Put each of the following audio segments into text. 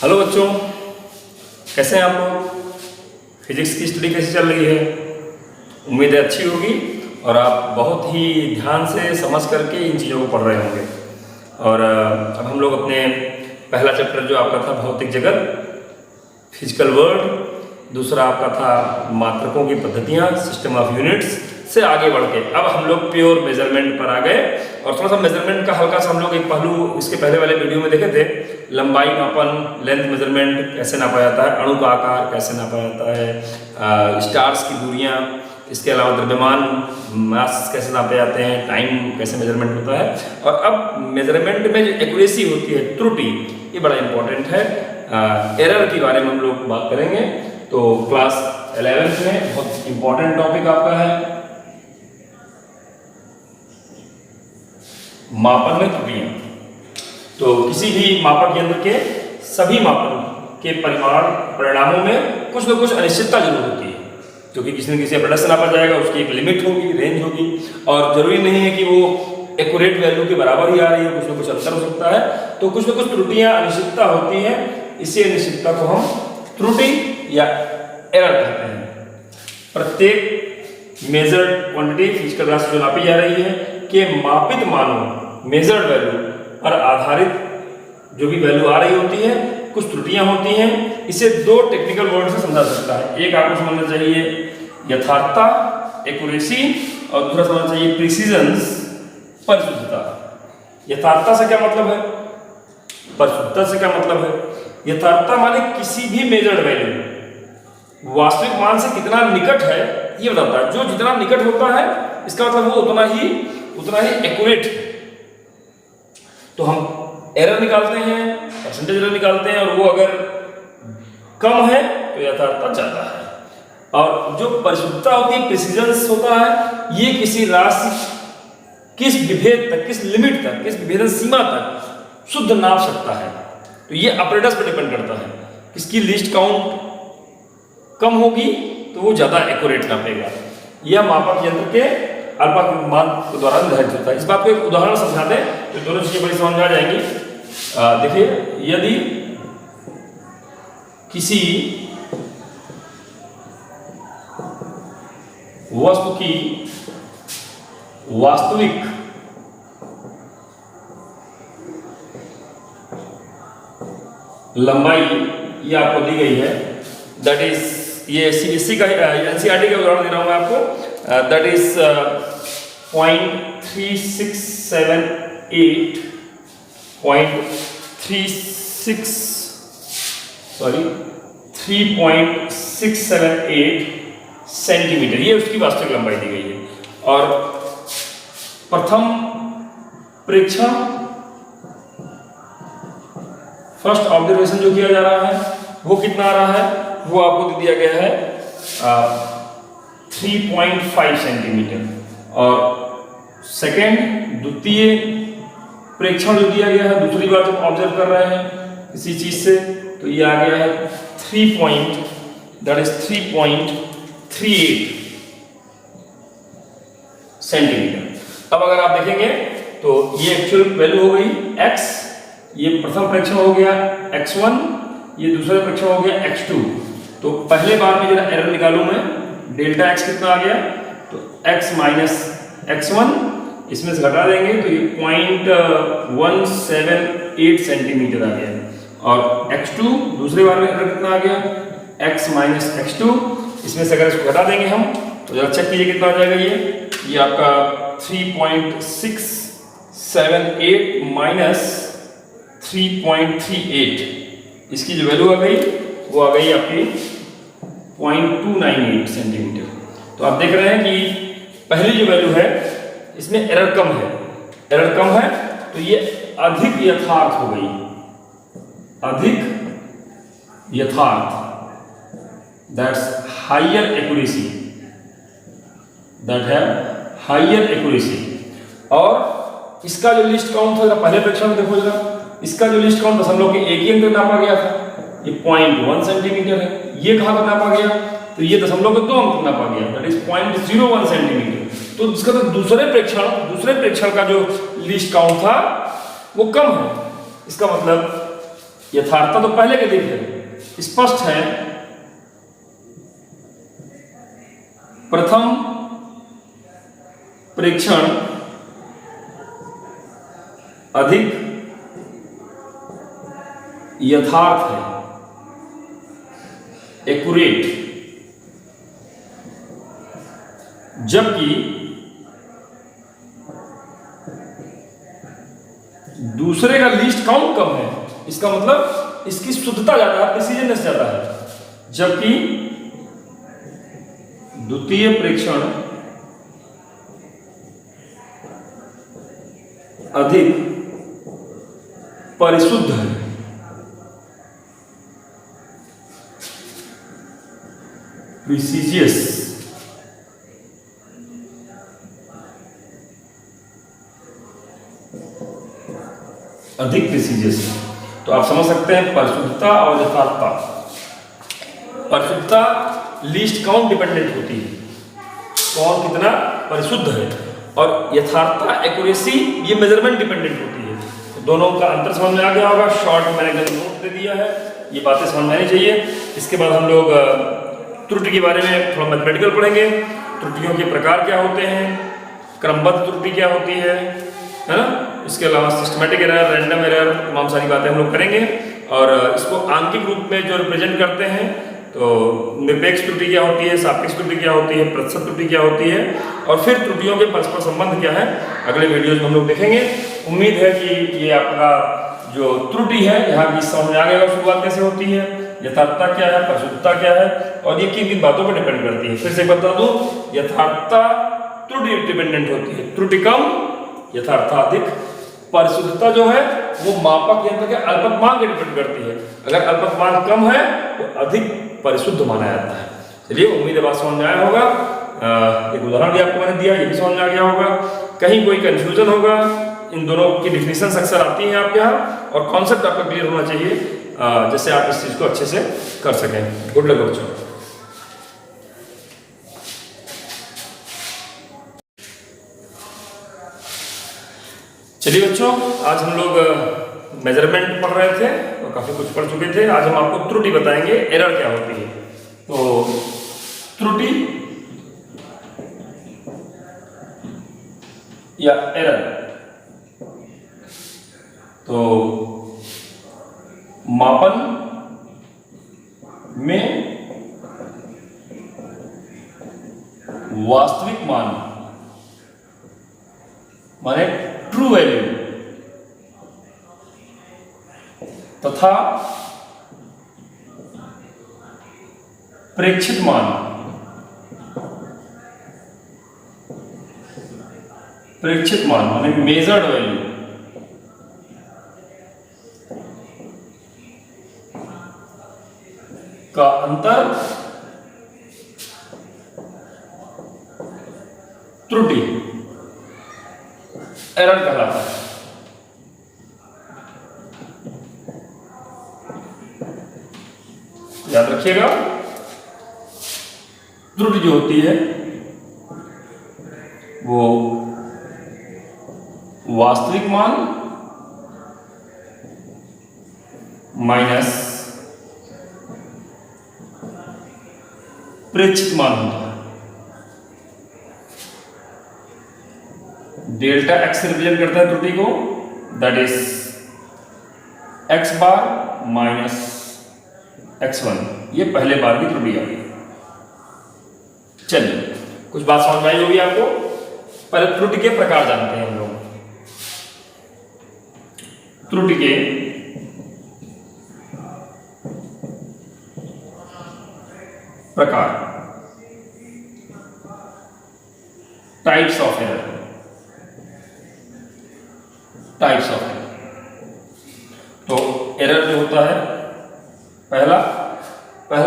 Hello बच्चों, कैसे हैं आप लोग? फिजिक्स की स्टडी कैसी चल रही है? उम्मीद है अच्छी होगी और आप बहुत ही ध्यान से समझ करके इन चीज़ों को पढ़ रहे होंगे। और अब हम लोग अपने पहला चैप्टर जो आपका था भौतिक जगत, फिजिकल वर्ल्ड, दूसरा आपका था मात्रकों की पद्धतियाँ, सिस्टम ऑफ यूनिट्स, से आगे बढ़ के अब हम लोग प्योर मेजरमेंट पर आ गए। और थोड़ा सा मेजरमेंट का हल्का सा हम लोग एक पहलू इसके पहले वाले वीडियो में देखे थे, लंबाई मापन, लेंथ मेजरमेंट कैसे नापा जाता है, अणु का आकार कैसे नापा जाता है, स्टार्स की दूरियां, इसके अलावा द्रव्यमान मास कैसे नापे जाते हैं, टाइम कैसे मेजरमेंट होता है। और अब मेजरमेंट में जो एक्यूरेसी होती है, त्रुटि, ये बड़ा इंपॉर्टेंट है। एरर के बारे में हम लोग बात करेंगे। तो क्लास 11th में बहुत इंपॉर्टेंट टॉपिक आपका है मापन में त्रुटियां। तो किसी भी मापक यंत्र के सभी मापन के परिणामों में कुछ न कुछ अनिश्चितता जरूर होती है, क्योंकि किसी न किसी प्रोडक्ट से नापा जाएगा, उसकी एक लिमिट होगी, रेंज होगी, और जरूरी नहीं है कि वो एक्यूरेट वैल्यू के बराबर ही आ रही है, कुछ न कुछ अंतर हो सकता है। तो कुछ न कुछ त्रुटियां, अनिश्चितता होती है। इसी अनिश्चितता को हम त्रुटि या एरर कहते हैं। प्रत्येक मेजर्ड क्वांटिटी, फिजिकल राशि जो नापी जा रही है, के मापित मानों, मेजर्ड वैल्यू पर आधारित जो भी वैल्यू आ रही होती है, कुछ त्रुटियां होती हैं। इसे दो टेक्निकल वर्ड से समझा सकता है। एक आपको समझना चाहिए यथार्थता, एक्यूरेसी, और दूसरा समझना चाहिए प्रिसीजंस, परिशुद्धता। यथार्थता से क्या मतलब है, परिशुद्धता से क्या मतलब है? यथार्थता माने किसी भी मेजर्ड वैल्यू वास्तविक मान से कितना निकट है ये बताता है। जो जितना निकट होता है इसका मतलब वो उतना ही एक्यूरेट है। तो हम एरर निकालते हैं, परसेंटेज एरर निकालते हैं, और वो अगर कम है तो यथार्थता ज्यादा है। और जो परिशुद्धता होती है, प्रिसीजंस होता है, ये किसी राशि किस विभेद तक, किस लिमिट तक, किस विभेदन सीमा तक शुद्ध नाप सकता है। तो ये ऑपरेटर्स पर डिपेंड करता है। किसकी लिस्ट काउंट कम होगी तो वो ज्यादा एक्यूरेट नापेगा। यह मापक यंत्र के अल्पांक मान के द्वारा निर्धारित होता है। इस बात को एक उदाहरण समझा दें तो दोनों चीजें बड़ी समझ में आ जाएंगी। देखिए, यदि किसी वस्तु की वास्तविक लंबाई ये आपको दी गई है, दैट इज, ये सीबीएसई का एनसीईआरटी का उदाहरण दे रहा हूं मैं आपको, दैट इज 3.678 सेंटीमीटर, ये उसकी वास्तविक लंबाई दी गई है। और प्रथम प्रेक्षण, फर्स्ट ऑब्जर्वेशन जो किया जा रहा है वो कितना आ रहा है, वो आपको दे दिया गया है 3.5 सेंटीमीटर। और सेकेंड, द्वितीय प्रेक्षण जो दिया गया है, दूसरी बार जब ऑब्जर्व कर रहे हैं किसी चीज से, तो ये आ गया है 3.38 सेंटीमीटर। अब अगर आप देखेंगे तो ये एक्चुअल वैल्यू हो गई x, ये प्रथम प्रेक्षण हो गया x1, ये दूसरा प्रेक्षण हो गया x2। तो पहले बार में जरा एरर निकालूं मैं, डेल्टा x कितना आ गया, तो x माइनस x1, इसमें से घटा देंगे तो ये 0.178 सेंटीमीटर आ गया। और x2 दूसरे बार में एरर कितना आ गया, x माइनस x2, इसमें से अगर इसको घटा देंगे हम तो जरा चेक कीजिए कितना आ जाएगा। ये आपका 3.678 माइनस 3.38, इसकी जो वैल्यू आ गई वो आ गई आपकी 0.298 सेंटीमीटर। तो आप देख रहे हैं कि पहली जो वैल्यू है इसमें एरर कम है, एरर कम है तो ये अधिक यथार्थ हो गई, अधिक यथार्थ, दैट्स हायर एक्यूरेसी, दैट है हायर एक्यूरेसी। और इसका जो लिस्ट काउंट था पहले प्रेक्षण में देखो जरा, इसका जो लिस्ट काउंट दशमलव के एक ही अंक नापा गया था, ये 0.1 सेंटीमीटर है। ये कहां पर नापा गया, तो ये दशमलव के 2 अंक नापा गया, दैट इज 0.01 सेंटीमीटर। तो इसका तो दूसरे प्रेक्षण का जो लिस्ट काउंट था वो कम है। इसका मतलब यथार्थता तो पहले के दिन है, स्पष्ट है। प्रथम प्रेक्षण अधिक यथार्थ है, एक्यूरेट, जबकि दूसरे का लीस्ट काउंट कम है। इसका मतलब इसकी शुद्धता ज्यादा है, प्रिसीजननेस ज्यादा है, जबकि द्वितीय प्रेक्षण अधिक परिशुद्ध है, प्रिसीजियस, अधिक प्रिसीजियस। तो आप समझ सकते हैं परिशुद्धता और यथार्थता। परिशुद्धता लीस्ट काउंट डिपेंडेंट होती है, कौन कितना परिशुद्ध है, और यथार्थता एक्यूरेसी ये मेजरमेंट डिपेंडेंट होती है। तो दोनों का अंतर समझ में आ गया होगा। शॉर्ट मैंने नोट दे दिया है, ये बातें समझ में आनी चाहिए। इसके बाद हम लोग त्रुटि के बारे में थोड़ा मैथमेटिकल पढ़ेंगे। त्रुटियों के प्रकार क्या होते हैं, क्रमबद्ध त्रुटि क्या होती है ना। इसके अलावा सिस्टमेटिक एरर, रैंडम एरर, तमाम सारी बातें हम लोग करेंगे। और इसको आंकिक रूप में जो रिप्रेजेंट करते हैं, तो निरपेक्ष त्रुटि क्या होती है, सापेक्ष त्रुटि क्या होती है, प्रतिशत त्रुटि क्या होती है, और फिर त्रुटियों के परस्पर संबंध क्या है, अगले वीडियोज में हम लोग देखेंगे। उम्मीद है कि ये आपका जो त्रुटि है यहाँ की समझ में आ गया, शुरुआत कैसे होती है, यथार्थता क्या है, परिशुद्धता क्या है, और ये किन किन बातों पर डिपेंड करती है। फिर से बता दूं, यथार्थता त्रुटि डिपेंडेंट होती है, त्रुटि कम, यथार्थता अधिक। परिशुद्धता जो है वो मापक यंत्र के अल्पतमांक पर डिपेंड करती है। अगर अल्पतमांक कम है तो अधिक परिशुद्ध माना जाता है। चलिए, उम्मीद है बात समझ में आया होगा। एक उदाहरण भी आपको मैंने दिया, ये भी समझ में आ गया होगा। कहीं कोई कंफ्यूजन होगा, इन दोनों की डिफिनेशन अक्सर आती है आपके यहाँ, और कॉन्सेप्ट आपका क्लियर होना चाहिए, जिससे आप इस चीज को अच्छे से कर सकें। गुड लक बच्चों। चलिए बच्चों, आज हम लोग मेजरमेंट पढ़ रहे थे और काफी कुछ पढ़ चुके थे। आज हम आपको त्रुटि बताएंगे, एरर क्या होती है। तो त्रुटि या एरर, तो मापन में वास्तविक मान माने ट्रू वैल्यू तथा प्रेक्षित मान, प्रेक्षित मान माने मेजर्ड वैल्यू का अंतर त्रुटि, एरर कहलाता है। याद रखिएगा, त्रुटि जो होती है वो वास्तविक मान माइनस प्रेक्षित मान होता है। डेल्टा एक्स से रिप्रेजेंट करता है त्रुटि को, that is x bar minus x1। ये पहले बार की त्रुटि आ गई। चलिए, कुछ बात समझ में आई होगी आपको। पहले त्रुटि के प्रकार जानते हैं हम लोग। त्रुटि के प्रकार, types of error, types of error. तो एरर जो होता है, पहला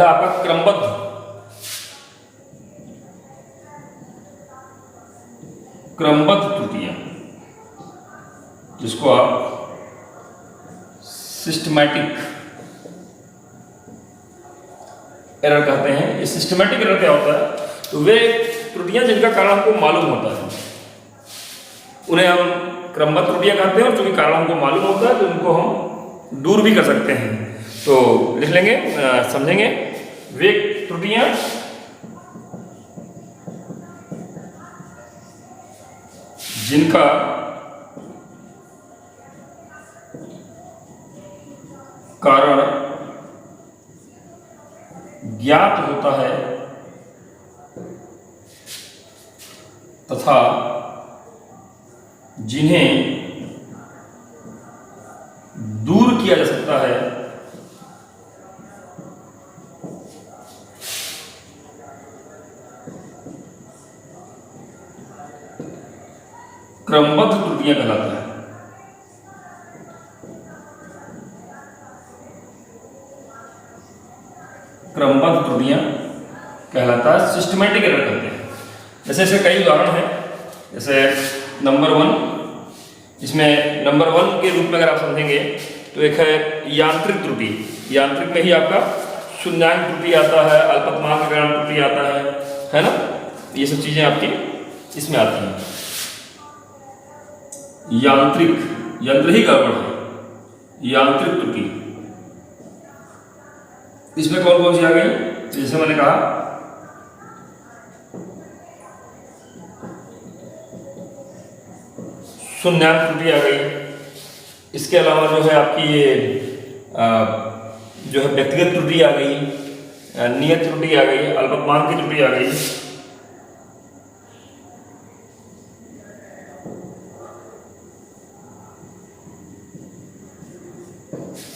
आपका क्रमबद्ध त्रुटियां, जिसको आप सिस्टमैटिक एरर कहते हैं। ये सिस्टमैटिक एरर क्या होता है, तो वे त्रुटियां जिनका कारण हमको मालूम होता है, उन्हें हम क्रमबद्ध त्रुटियां कहते हैं। और चूंकि कारण हमको मालूम होता है तो उनको हम दूर भी कर सकते हैं। तो लिख लेंगे, समझेंगे। वे त्रुटियां जिनका कारण ज्ञात होता है तथा जिन्हें दूर किया जा सकता है, क्रमबद्ध त्रुटियां कहलाता है। क्रमबद्ध त्रुटियां कहलाता है, सिस्टमैटिक एरर कहते हैं। जैसे इसके कई उदाहरण हैं। जैसे नंबर 1, इसमें नंबर 1 के रूप में अगर आप समझेंगे तो एक है यांत्रिक त्रुटि। यांत्रिक में ही आपका शून्यांक त्रुटि आता है, अल्पतमांक के कारण त्रुटि आता है ना। ये सब चीजें आपकी इसमें आती हैं। यांत्रिक, यंत्र ही गड़बड़ है, यांत्रिक त्रुटि। इसमें कौन कौन सी आ गई? जैसे मैंने कहा शून्यांक त्रुटि आ गई। इसके अलावा जो है आपकी ये जो है व्यक्तिगत त्रुटि आ गई, नियत त्रुटि आ गई, अल्पतमांक की त्रुटि आ गई।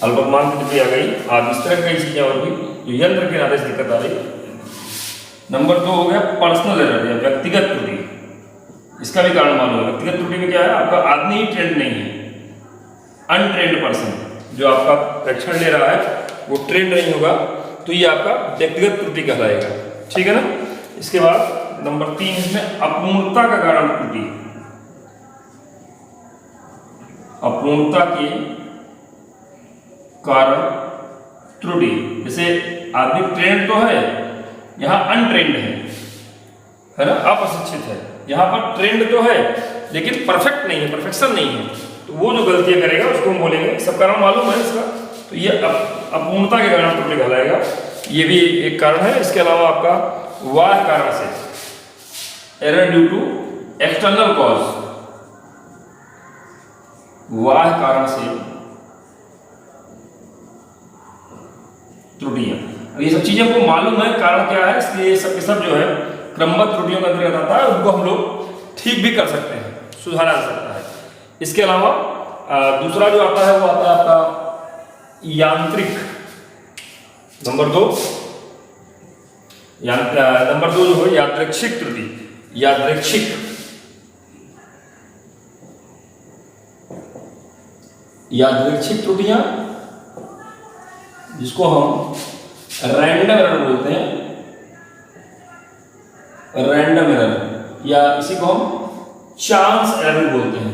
अल्पतमांक की त्रुटि आ गई। आज इस तरह कई चीजें और भी जो यंत्र के नाते से दिक्कत आ रही। नंबर 2 हो गया पर्सनल एरर या व्यक्तिगत त्रुटि। इसका भी कारण मालूम है। व्यक्तिगत त्रुटि में क्या है? आपका आदमी ही ट्रेंड नहीं है, अनट्रेंड पर्सन जो आपका परीक्षण ले रहा है वो ट्रेंड नहीं होगा, तो ये आपका व्यक्तिगत त्रुटि कहलाएगा। ठीक है ना। इसके बाद नंबर 3 इसमें अपूर्णता का कारण त्रुटि। अपूर्णता के कारण त्रुटि। जैसे आदमी ट्रेंड तो है, यहां अनट्रेंड है ना, अप्रशिक्षित है। यहां पर ट्रेंड तो है लेकिन परफेक्ट नहीं है, परफेक्शन नहीं है, तो वो जो गलतियां करेगा उसको हम बोलेंगे। सब कारण मालूम है इसका, तो ये अपूर्णता के कारण त्रुटि कहलाएगा। ये भी एक कारण है। इसके अलावा आपका बाह्य कारण से error due to external cause, बाह्य कारण से त्रुटियां। ये सब चीजें को मालूम है कारण क्या है, इसलिए ये सब के सब जो है क्रमबद्ध त्रुटियों का अंतर्गत आता है। उनको हम लोग ठीक भी कर सकते हैं, सुधारा जा सकता है। इसके अलावा दूसरा जो आता है वो आता है आपका यांत्रिक। नंबर 2 जो है यादृच्छिक त्रुटि। यादृच्छिक, यादृच्छिक त्रुटियां जिसको हम रैंडम एरर बोलते हैं, रैंडम एरर, या इसी को हम चांस एरर बोलते हैं।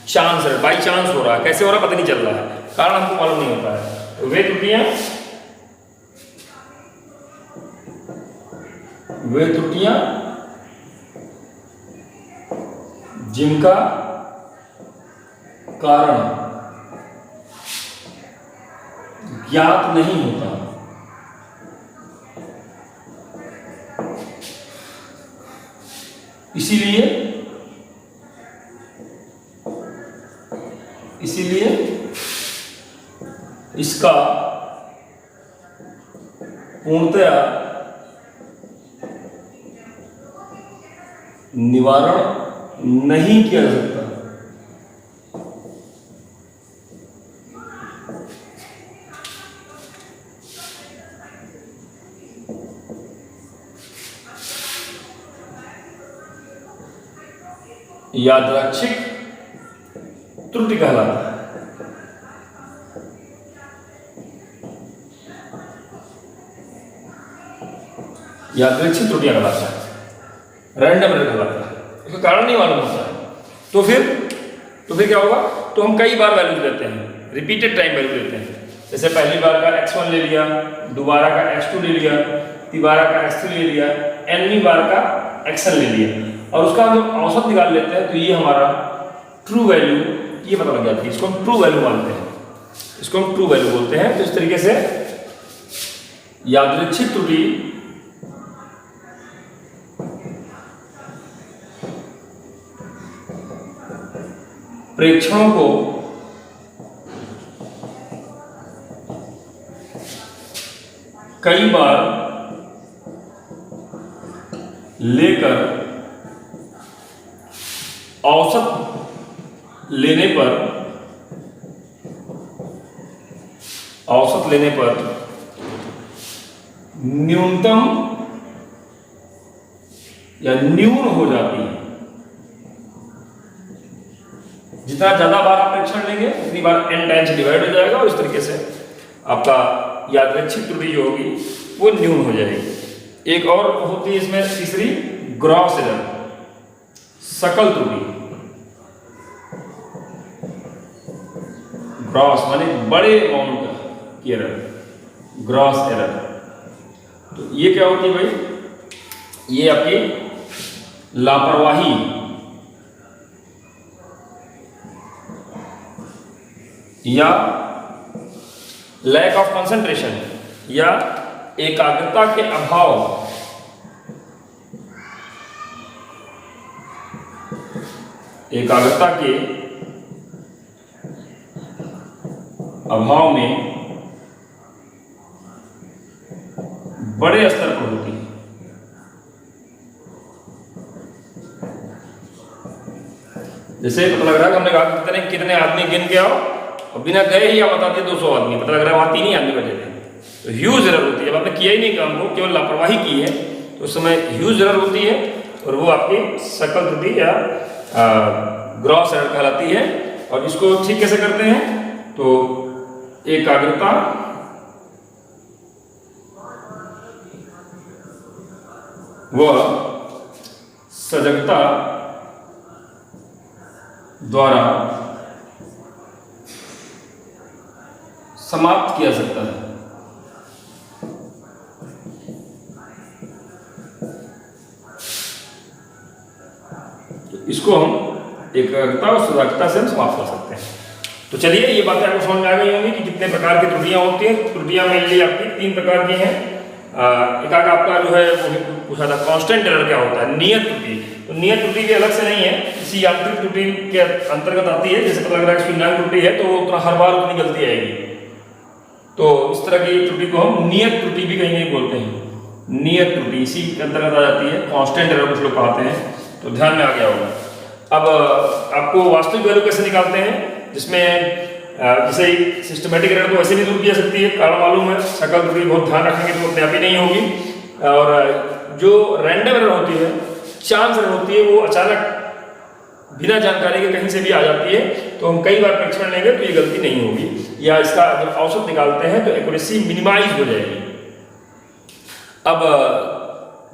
चांस एरर, बाई चांस हो रहा है, कैसे हो रहा है पता नहीं चल रहा है, कारण हमको मालूम नहीं होता है। तो वे त्रुटियां जिनका कारण ज्ञात नहीं होता, इसीलिए इसका पूर्णतया निवारण नहीं किया जा सकता। यादृच्छिक त्रुटि कहलाता है। यादृच्छिक त्रुटियां कहलाता है, रैंडम एरर कहलाता है। उसका कारण नहीं मालूम होता है, तो फिर क्या होगा? तो हम कई बार वैल्यू देते हैं, रिपीटेड टाइम वैल्यू देते हैं। जैसे पहली बार का x1 ले लिया, दोबारा का x2 ले लिया, तिबारा का x3 ले लिया, nवीं बार का xn ले लिया, और उसका हम औसत निकाल लेते हैं। तो ये हमारा ट्रू वैल्यू, ये पता लग जाती है, इसको हम ट्रू वैल्यू मानते हैं। इसको हम ट्रू वैल्यू बोलते हैं। तो इस तरीके से यादृच्छिक त्रुटि प्रेक्षणों को कई बार लेकर औसत लेने पर न्यूनतम या न्यून हो जाती है। जितना ज्यादा बार आप परीक्षण लेंगे उतनी बार n टाइम्स डिवाइड हो जाएगा और इस तरीके से आपका यादृच्छिक त्रुटि जो होगी वो न्यून हो जाएगी। एक और होती है इसमें तीसरी, ग्रॉस एरर, सकल त्रुटि। ग्रॉस माने बड़े अमाउंट की एरर, ग्रॉस एरर। तो ये क्या होती है भाई? ये आपकी लापरवाही या लैक ऑफ कंसंट्रेशन या एकाग्रता के अभाव, एकाग्रता के अभाव में बड़े स्तर पर होती है। जैसे पता लग रहा है कि हमने कहा कितने आदमी गिन के आओ और बिना गए ही आप बता दिए 200 आदमी, पता लग रहा है वहां 3 ही आदमी बचे थे। तो ह्यूज एरर होती है। अब आपने किया ही नहीं काम को, केवल लापरवाही की है, तो उस समय ह्यूज एरर होती है और वो आपकी सकल त्रुटि या ग्रॉस एरर कहलाती है। और इसको ठीक कैसे करते हैं? तो एकाग्रता व सजगता द्वारा समाप्त किया सकता है। तो इसको हम एकाग्रता और सजगता से हम समाप्त कर सकते हैं। तो चलिए, ये बातें आपको समझ में आ गई होंगी कि कितने प्रकार की त्रुटियां होती हैं। त्रुटियां मेनली आपकी 3 प्रकार की हैं। एक आपका जो है वो पूछा था कांस्टेंट एरर क्या होता है, नियत त्रुटि। तो नियत त्रुटि भी अलग से नहीं है, किसी यांत्रिक त्रुटि के अंतर्गत आती है। जैसे पता लग रहा है कि त्रुटि है तो उतना हर बार उतनी गलती आएगी, तो इस तरह की त्रुटि को हम नियत त्रुटि भी कहीं नहीं बोलते हैं। नियत त्रुटि इसी के अंतर्गत आ जाती है। कांस्टेंट एरर कुछ लोग कहते हैं, तो ध्यान में आ गया होगा। अब आपको वास्तविक वैल्यू कैसे निकालते हैं, जिसमें जैसे सिस्टमेटिक एरर तो वैसे भी दूर की जा सकती है, कारण मालूम है। सकल त्रुटि बहुत ध्यान रखेंगे तो अपने आप ही नहीं होगी। और जो रैंडम एरर होती है, चांस एरर होती है, वो अचानक बिना जानकारी के कहीं से भी आ जाती है, तो हम कई बार परीक्षण लेंगे तो ये गलती नहीं होगी। या इसका जब औसत निकालते हैं तो एक्यूरेसी मिनिमाइज हो जाएगी। अब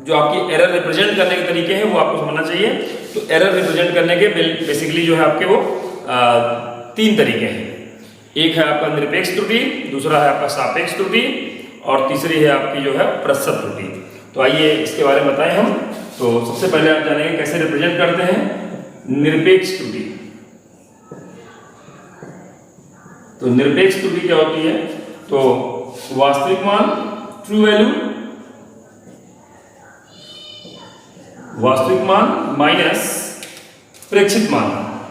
जो आपकी एरर रिप्रेजेंट करने के तरीके हैं वो आपको समझना चाहिए। तो एरर रिप्रेजेंट करने के बेसिकली जो है आपके वो 3 तरीके हैं। एक है आपका निरपेक्ष त्रुटि, दूसरा है आपका सापेक्ष त्रुटि और तीसरी है आपकी जो है प्रतिशत त्रुटि। तो आइए इसके बारे में बताएं हम। तो सबसे पहले आप जानेंगे कैसे रिप्रेजेंट करते हैं निरपेक्ष त्रुटि। तो निरपेक्ष त्रुटि क्या होती है? तो वास्तविक मान ट्रू वैल्यू, वास्तविक मान माइनस प्रेक्षित मान,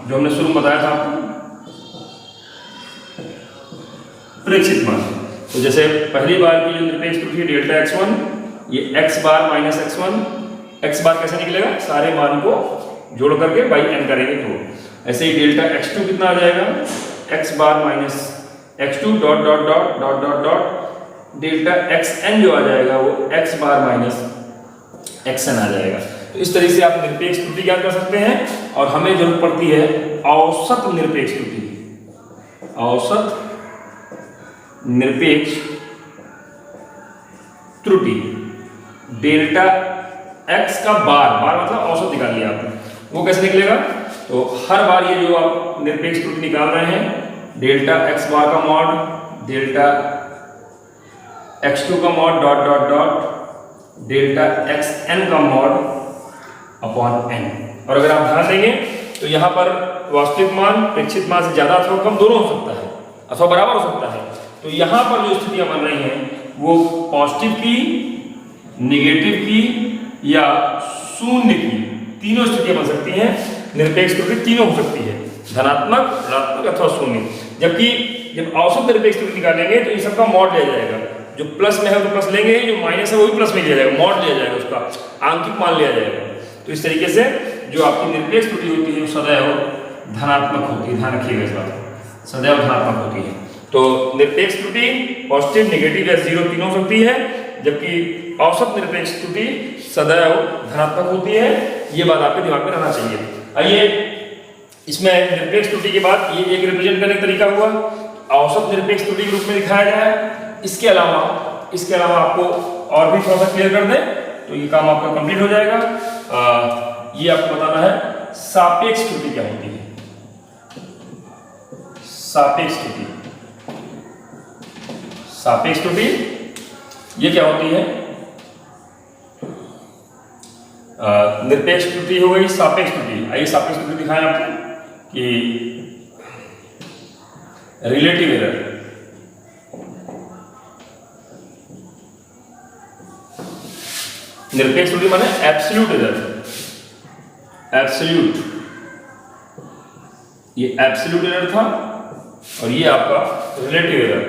जो हमने शुरू में बताया था आपको, प्रेक्षित मान। तो जैसे पहली बार की जो निरपेक्ष त्रुटि डेल्टा x1, ये x bar minus x1, x बार कैसे निकलेगा? सारे मान को जोड़ करके बाई n करेंगे तो। ऐसे ही डेल्टा x2 कितना आ जाएगा? x bar minus x2 dot dot dot dot dot dot delta xn जो आ जाएगा वो x बार माइनस xn आ जाएगा। तो इस तरीके से आप निरपेक्ष त्रुटि ज्ञात कर सकते हैं। और हमें जरूरत पड़ती है औसत निरपेक्ष त्रुटि। औसत निरपेक्ष त्रुटि डेल्टा x का बार मतलब औसत निकाल लिया आपने, वो कैसे निकलेगा? तो हर बार ये जो आप निरपेक्ष त्रुटि निकाल रहे हैं, डेल्टा x बार का मॉड, डेल्टा x2 का mod dot dot dot delta xn का मॉड अपॉन n। और अगर आप ध्यान देंगे तो यहाँ पर वास्तविक मान प्रेक्षित मान से ज्यादा अथवा कम दोनों हो सकता है। अथवा बराबर हो सकता है। तो यहाँ पर जो स्थितियां बन रही हैं वो पॉजिटिव की, नेगेटिव की या शून्य की, तीनों स्थितियां बन सकती हैं। निरपेक्ष त्रुटि तीनों हो सकती है, धनात्मक, ऋणात्मक अथवा शून्य। जबकि जब औसत निरपेक्ष त्रुटि निकालेंगे तो इन सबका मॉड लिया जाएगा, जो प्लस में है वो प्लस लेंगे, जो माइनस है वो भी प्लस में लिया जाएगा, मॉड लिया जाएगा, उसका आंकिक मान लिया जाएगा। तो इस तरीके से जो आपकी निरपेक्ष त्रुटि होती है वो सदैव धनात्मक होती है, ध्यान रखिएगा इस बात को, सदैव धनात्मक होती है। तो निरपेक्ष त्रुटि पॉजिटिव, नेगेटिव या जीरो तीनों हो सकती है, जबकि औसत निरपेक्ष त्रुटि सदैव धनात्मक होती है। ये बात आपके दिमाग में रहना चाहिए। आइए, इसमें निरपेक्ष त्रुटि के बाद ये एक रिप्रेजेंट करने का तरीका हुआ, औसत निरपेक्ष त्रुटि के रूप में दिखाया जाए। इसके अलावा आपको और भी थोड़ा सा क्लियर कर दें तो ये काम आपका कंप्लीट हो जाएगा। ये आपको बताना है सापेक्ष त्रुटि क्या होती है। सापेक्ष त्रुटि ये क्या होती है? निरपेक्ष त्रुटि हो गई, सापेक्ष त्रुटि। आइए सापेक्ष त्रुटि दिखाएं आपको कि रिलेटिव एरर, निरपेक्ष त्रुटि माने एब्सोल्यूट एरर, एब्सोल्यूट, ये एब्सोल्यूट एरर था और ये आपका रिलेटिव एरर।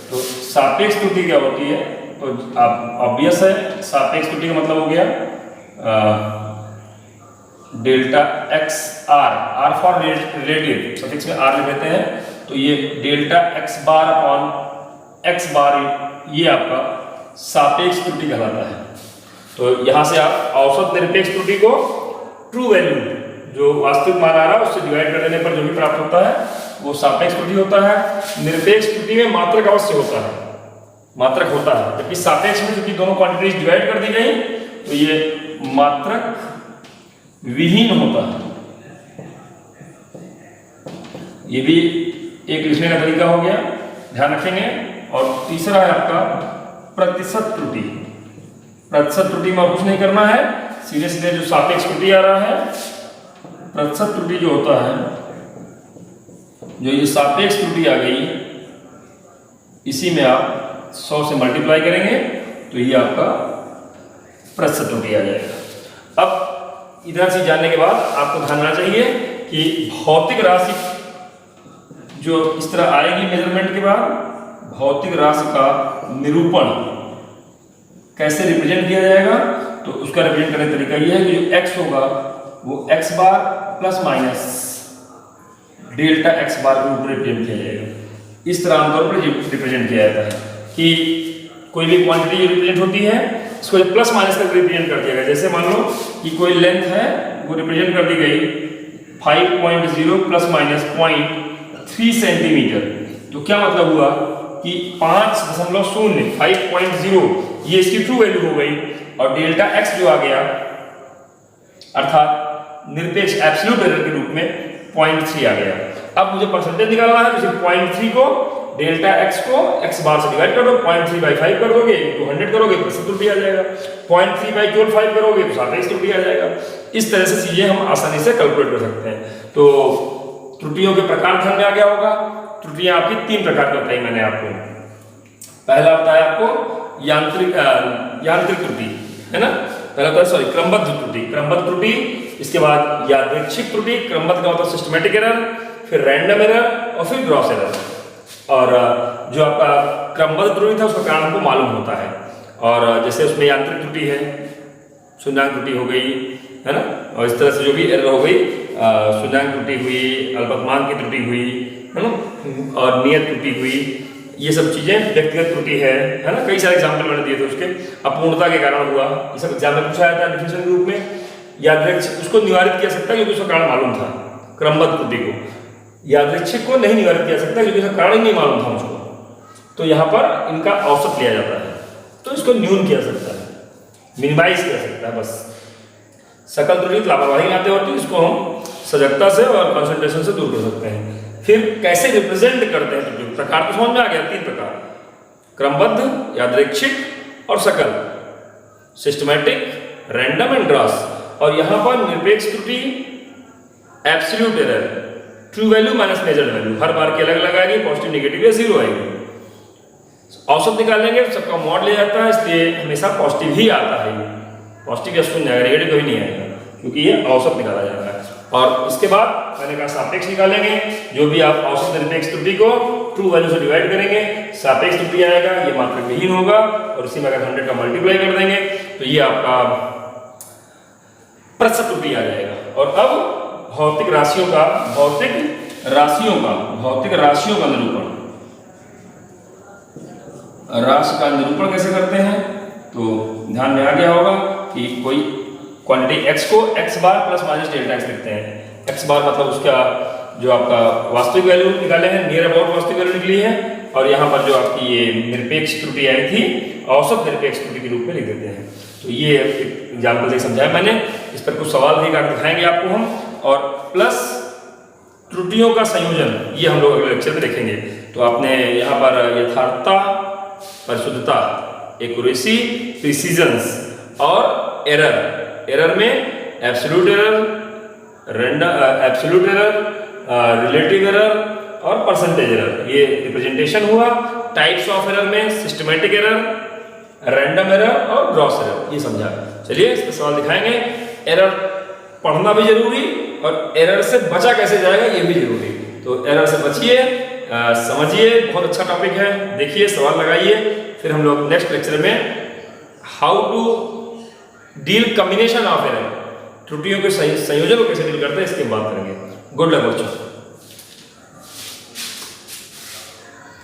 तो सापेक्ष त्रुटि क्या होती है? तो आप ऑब्वियस है, सापेक्ष त्रुटि का मतलब हो गया delta x R, R for relative, suffix में आर लिख देते हैं, तो ये delta x bar upon x bar, ये आपका सापेक्ष त्रुटि कहलाता है। तो यहां से आप औसत निरपेक्ष त्रुटि को ट्रू वैल्यू, जो वास्तविक मान आ रहा है उससे डिवाइड कर देने पर जो भी प्राप्त होता है वो सापेक्ष त्रुटि होता है। निरपेक्ष त्रुटि में मात्रक अवश्य होता है, मात्रक होता है, जबकि सापेक्ष में क्योंकि दोनों क्वांटिटीज डिवाइड कर दी गई तो ये मात्रक विहीन होता है। ये भी एक लिखने का तरीका हो गया, ध्यान रखेंगे। और तीसरा है आपका प्रतिशत त्रुटि। प्रतिशत त्रुटि में कुछ नहीं करना है, सीधे सीधे जो सापेक्ष त्रुटि आ रहा है, प्रतिशत त्रुटि जो होता है, जो ये सापेक्ष त्रुटि आ गई, इसी में आप 100 से मल्टीप्लाई करेंगे तो ये आपका प्रतिशत त्रुटि आ जाएगा। अब इधर से जानने के बाद आपको ध्यान रखना चाहिए कि भौतिक राशि जो इस तरह आएगी मेजरमेंट के बाद, भौतिक राशि का निरूपण कैसे रिप्रेजेंट किया जाएगा? तो उसका रिप्रेजेंट करने का तरीका ये है कि जो x होगा वो x बार प्लस माइनस डेल्टा x बार के ऊपर रिप्रेजेंट किया जाएगा। इस तरह आमतौर पर रिप्रेजेंट किया जाता है कि कोई भी क्वांटिटी जो रिप्रेजेंट होती है इसको प्लस माइनस करके रिप्रेजेंट कर दिया गया। जैसे मान लो कि कोई लेंथ है वो रिप्रेजेंट कर दी गई 5.0 प्लस माइनस 0.3 सेंटीमीटर। तो क्या मतलब हुआ कि 5.0 5.0 ये इसकी ट्रू वैल्यू हो गई, और डेल्टा x जो आ गया अर्थात निरपेक्ष एब्सोल्यूट एरर के रूप में 0.3 आ गया। अब मुझे परसेंटेज निकालना है, तो सिर्फ 0.3 को डेल्टा x को x बार से डिवाइड कर दो, 0.3 by 5 कर दोगे तो 100 करोगे प्रतिशत त्रुटि आ जाएगा, 0.3 by केवल 5 करोगे तो सापेक्ष त्रुटि आ जाएगा। इस तरह से चीजें हम आसानी से कैलकुलेट कर सकते हैं। तो त्रुटियों के प्रकार ध्यान में आ गया होगा। त्रुटियां आपकी 3 प्रकार की बताई मैंने आपको। पहला बताया आपको यांत्रिक त्रुटि, है ना, पहला होता है सॉरी क्रमबद्ध त्रुटि, क्रमबद्ध त्रुटि, इसके बाद यादृच्छिक त्रुटि, क्रमबद्ध का मतलब सिस्टमैटिक एरर, फिर रैंडम एरर और फिर ग्रॉस एरर। और जो आपका क्रमबद्ध त्रुटि था उसका कारण हमको मालूम होता है, और जैसे उसमें यांत्रिक त्रुटि है, शून्याङ्क त्रुटि हो गई, है ना, और इस तरह से जो भी एरर हो गई, शून्याङ्क त्रुटि हुई, अल्पतमांक की त्रुटि हुई, है ना, और नियत त्रुटि हुई, ये सब चीजें व्यक्तिगत त्रुटि है ना। कई सारे एग्जाम्पल मैंने दिए थे उसके, अपूर्णता के कारण हुआ, ये सब एग्जाम में पूछा जाता है डिफिनेशन के रूप में। यादृच्छिक उसको निवारित किया सकता है क्योंकि उसका कारण मालूम था, क्रमबद्ध त्रुटि को। यादृच्छिक को नहीं निवारित किया सकता क्योंकि उसका कारण ही नहीं मालूम था मुझको, तो यहाँ पर इनका औसत लिया जाता है, तो इसको न्यून किया सकता है, मिनिमाइज किया सकता है बस। सकल त्रुटि लापरवाही आते होती है, इसको हम सजगता से और कंसंट्रेशन से दूर कर सकते हैं। फिर कैसे रिप्रेजेंट करते हैं त्रुटि, प्रकार तो समझ में आ गया, 3 प्रकार, क्रमबद्ध, यादृच्छिक और सकल, सिस्टमैटिक, रैंडम एंड ग्रॉस। और यहाँ पर निरपेक्ष त्रुटि, absolute error, true value minus measured value, हर बार की अलग अलग आएगी, पॉजिटिव नेगेटिव या जीरो आएगी। औसत निकालेंगे तो सबका मॉड ले जाता है, इसलिए हमेशा पॉजिटिव ही आता है, पॉजिटिव या शून्य आएगा, नेगेटिव कभी नहीं आएगा, क्योंकि ये औसत निकाला जा रहा है। और इसके बाद मैंने कहा सापेक्ष निकालेंगे, जो भी आप औसत निरपेक्ष त्रुटि को ट्रू वैल्यू से डिवाइड करेंगे, सापेक्ष त्रुटि आएगा, ये मात्रक विहीन होगा, और इसी में अगर 100 का मल्टीप्लाई कर देंगे तो ये आपका प्रतिशत त्रुटि आ जाएगा। और अब भौतिक राशियों का निरूपण, राशि का निरूपण कैसे करते हैं, तो ध्यान में आ गया होगा कि कोई क्वांटिटी x को x बार प्लस माइनस डेल्टा x लिखते हैं। x बार मतलब उसका जो आपका वास्तविक वैल्यू निकाले हैं, नियर अबाउट वास्तविक वैल्यू निकली है, और यहाँ पर जो आपकी ये निरपेक्ष त्रुटि आई थी, औसत निरपेक्ष त्रुटि के रूप में लिख देते हैं। तो ये एग्जाम्पल से समझाया मैंने, इस पर कुछ सवाल भी काट दिखाएंगे आपको हम, और प्लस त्रुटियों का संयोजन, ये हम लोग अगले लेक्चर में देखेंगे। तो आपने यहाँ पर यथार्थता, परिशुद्धता, एक्यूरेसी, प्रिसीजंस और एरर में absolute error, absolute error, relative error और परसेंटेज एरर, ये रिप्रेजेंटेशन हुआ। टाइप्स ऑफ एरर में सिस्टमैटिक एरर, रैंडम एरर और ग्रॉस एरर, ये समझा। चलिए इस पर सवाल दिखाएंगे। एरर पढ़ना भी जरूरी, और एरर से बचा कैसे जाएगा ये भी जरूरी। तो एरर से बचिए, समझिए, बहुत अच्छा टॉपिक है, देखिए, सवाल लगाइए। फिर हम लोग नेक्स्ट लेक्चर में how to deal combination of error, त्रुटियों के संयोजन को कैसे डील करते हैं, इसकी बात करेंगे। गुड लक बच्चों।